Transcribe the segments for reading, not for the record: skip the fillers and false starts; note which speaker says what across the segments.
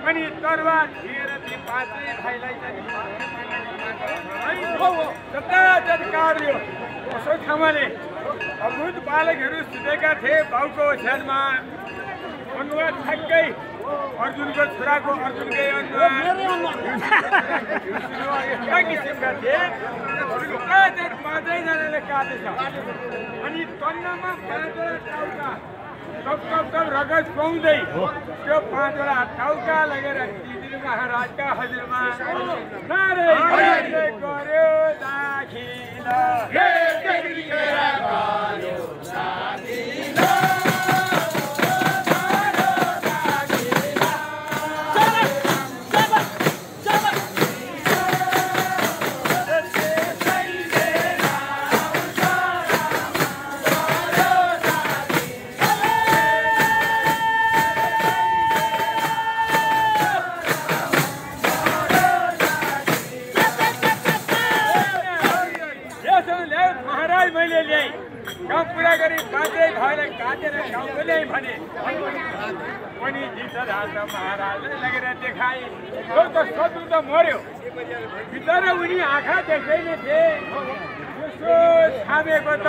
Speaker 1: अनि तरबार थिएर ती पाँचै भाइलाई चाहिँ कार्य असो ठाउँले अद्भुत बालकहरू सुतेका थिए बाउको ओछ्यानमा अनुहार ठ्याक्कै अर्जुनको छोराको अर्जुनकै अनुहार किसिमका थिए पाँचैजनाले काटेछ अनि तन्नमा 5 वटा टाउका टप रगत पाउँदै त्यो 5 वटा टाउका लगेर दिदी महाराजका हजुरमा नारे गर्यो दाखिल महाराजले लगेर देखाए शत्रु त मर्यो भित्र उनी आँखा देख्दैन थिए यसो छामेको त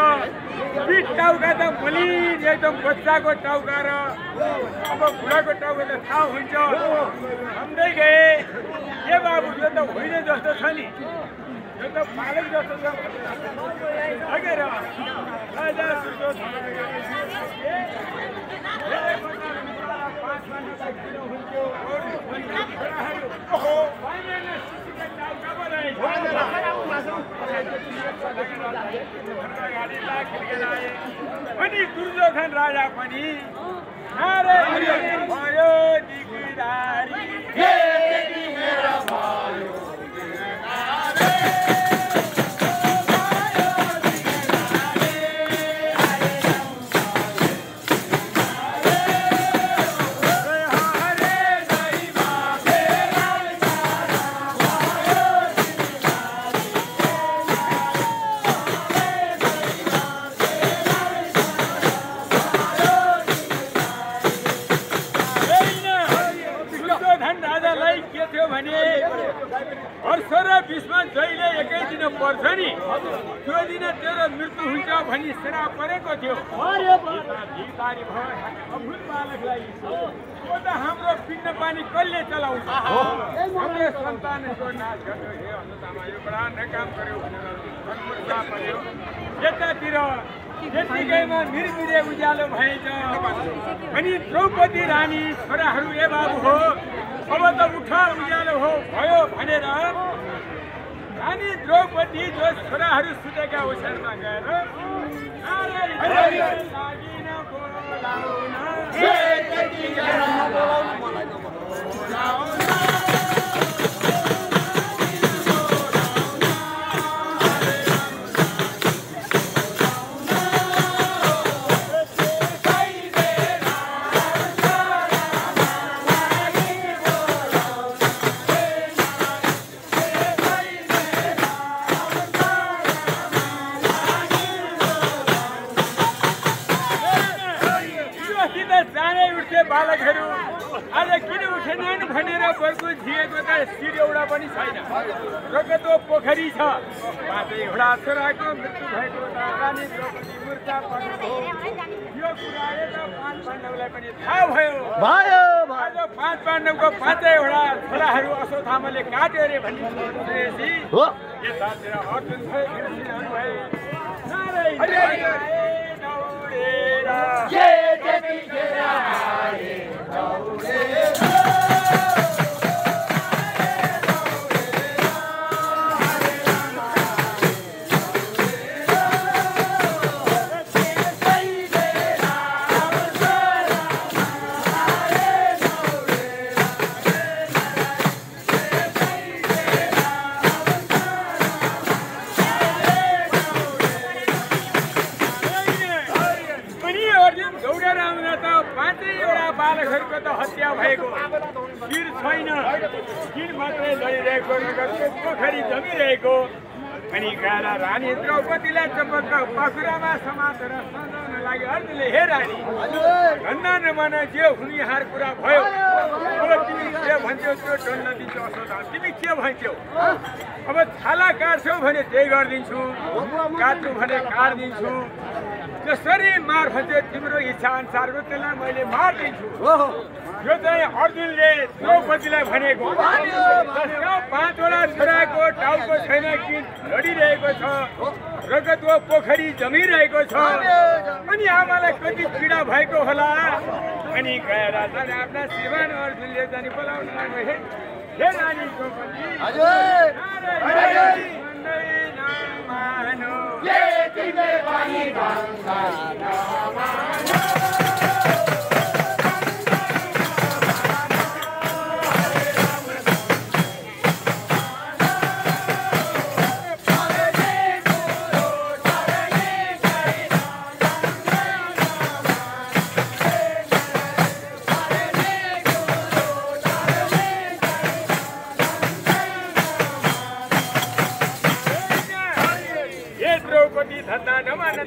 Speaker 1: पिठ टाउका त मलिन एकदम बच्चाको टाउका र अब बुढाको टाउका त थाहा हुन्छ सम्झै गए के बाबु यो त होइन जस्तो छ नि यो त पालक जस्तो छ लगेर राजा अनि दुर्योधन राजा पनि भयो दिगदारी पर्छ नि त्यो दिन तेरो मृत्यु हुन्छ भनी श्राप परेको थियो अभूत बालकलाई त्यो त हाम्रो पिण्ड पानी कसले चलाउँछ हाम्रो सन्तानको नाश गर्यो हे अनुतामा यो बडा नकाम गर्यो भनेर यतातिर त्यतिकैमा निर्मिरे उज्यालो भएछ अनि द्रौपदी रानी छोराहरू ए बाबु हो अब त उठ उज्यालो हो भयो भनेर रानी द्रौपदी जो छोराहरू सुतेका ओछ्यानमा गएर बालकहरू आज किन उठेनन् भनेर बर्को झिएको त शिर एउटा पनि छैन रगतो पोखरी छ पाँचैवटा छोराको मृत्यु भएको रानी द्रौपदी मुर्छा पर्नुभयो यो कुरा त 5 पाण्डवलाई पनि थाहा भयो आज 5 पाण्डवको पाँचैवटा छोराहरू अश्वत्थामाले काट्यो अरे भनेपछि यतातिर अर्जुन भए कृष्णहरू भए बालकहरूको त हत्या भएको शिर छैन शिर मात्रै लडिरहेको रगतको पोखरी जमिरहेको अनि गएर रानी द्रौपदीलाई चपक्क पाखुरामा समातेर सजाउन लागि अर्जुनले हे रानी भन्दा नभन जे हुनिहार कुरा भयो अब तिमी के भन्छौ त्यो दण्ड दिन्छु असाधारण। तिमी के भन्छौ? अब छाला काट्छौ भने त्यही गरिदिन्छु, काट्नु भने काटिदिन्छु। जसरी मार भन्छौ तिम्रो इच्छा अनुसारको त्यसलाई मैले मारिदिन्छु। यो चाहिँ अर्जुनले द्रौपदीलाई भनेको। 5वटा छोराको टाउको छैन कि लडिरहेको छ, रगतको पोखरी जमिरहेको छ, अनि आमालाई कति पीडा भएको होला। अनि गएर आफ्ना श्रीमान अर्जुनले जानी बोलाउन लाग्यो, हे रानी द्रौपदी,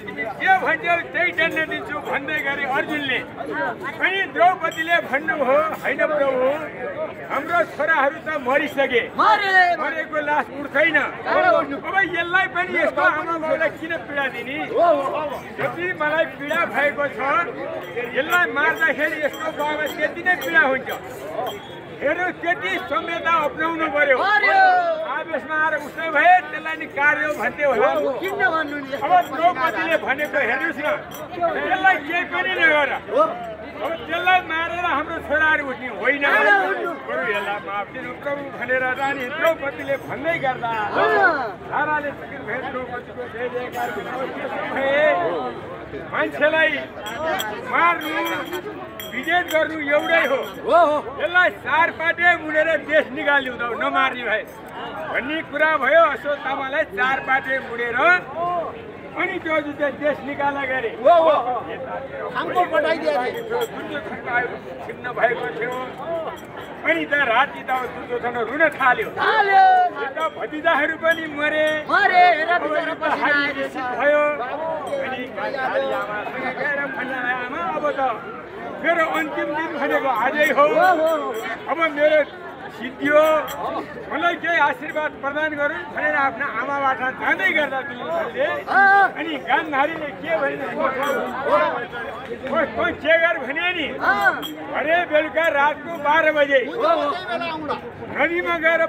Speaker 1: तिमी के भन्छौ त्यही दण्ड दिन्छु भन्दै गरे अर्जुनले। अनि द्रौपदीले भन्नुभयो, होइन प्रभु, हाम्रो छोराहरू त मरिसके, मरेको लास उठ्दैन। अब यसलाई पनि यस्तो आमा बाउलाई किन पीडा दिने? जति मलाई पीडा भएको छ यसलाई मार्दाखेरि यसको बाबा त्यति नै पीडा हुन्छ। हेर्नु, त्यति संवेदना अप्नाउनु पर्यो। आवेशमा आएर उसै भए त्यसलाई नि कार्य भन्थे होला। अब द्रौपदीले भनेको हेर्नुहोस् न, त्यसलाई केही पनि नगर। अब त्यसलाई मारेर हाम्रो छोराहरू उठ्ने होइन, बरु यसलाई माफ दिनु प्रभु भनेर रानी द्रौपदीले भन्दै गर्दा साराले द्रौपदीको जय जयकार भए। मान्छेलाई मार्नु विजय गर्नु एउटै हो। यसलाई चार पाटे मुडेर देश निकाल्नु त नमार्ने भए भन्ने कुरा भयो। अश्वत्थामालाई चार पाटे मुडेर अनि त्यो देश निकाला गरे। छिन्न भएको थियो। अनि त राति त दुर्योधन रुन थाल्यो। भतिजाहरू पनि मरे भयो। अनि आमा अब त मेरो अन्तिम दिन भनेको आजै हो। अब मेरो सिद्धियो, मलाई केही आशीर्वाद प्रदान गरौँ भनेर आफ्ना आमाबाट जाँदै गर्दा दुर्योधनले अनि गान्धारीले के भने के गर भने नि, अरे बेलुका रातको 12 बजे नदीमा गएर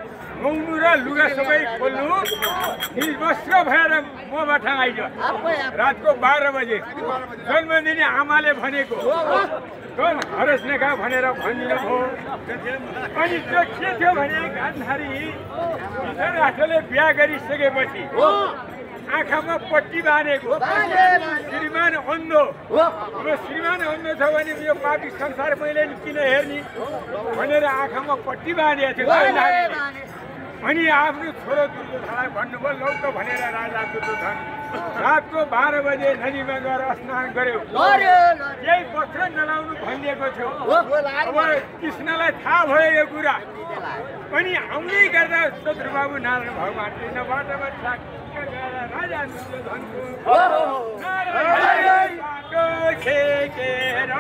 Speaker 1: नुहाउनु र लुगा सबै खोल्नु, निर्वस्त्र भएर मबाट आइज। रातको 12 बजे जन्मदिने आमाले भनेको हरस नखा भनेर भनिदिनु भयो। अनि त्यो के थियो भने गान्धारी धृतराष्ट्रले बिहा गरिसकेपछि आँखामा पट्टी बाँधेको, श्रीमान अन्धो। अब श्रीमान अन्धो छ भने यो पापी संसार मैले किन हेर्ने भनेर आँखामा पट्टी बाँधेको थियो गान्धारीले। अनि आफ्नो छोरो दुर्योधनलाई भन्नुभयो, लौ त भनेर राजा दुर्योधन रातको 12 बजे नदीमा गएर स्नान गर्यो। केही वस्त्र नलाउनु भनिदिएको थियो। अब कृष्णलाई थाहा भयो यो कुरा। अनि आउँदै गर्दा शत्रुबाबु नारायण भगवान कृष्ण बाटोमा राजा दुर्योधनको बाटो छेकेर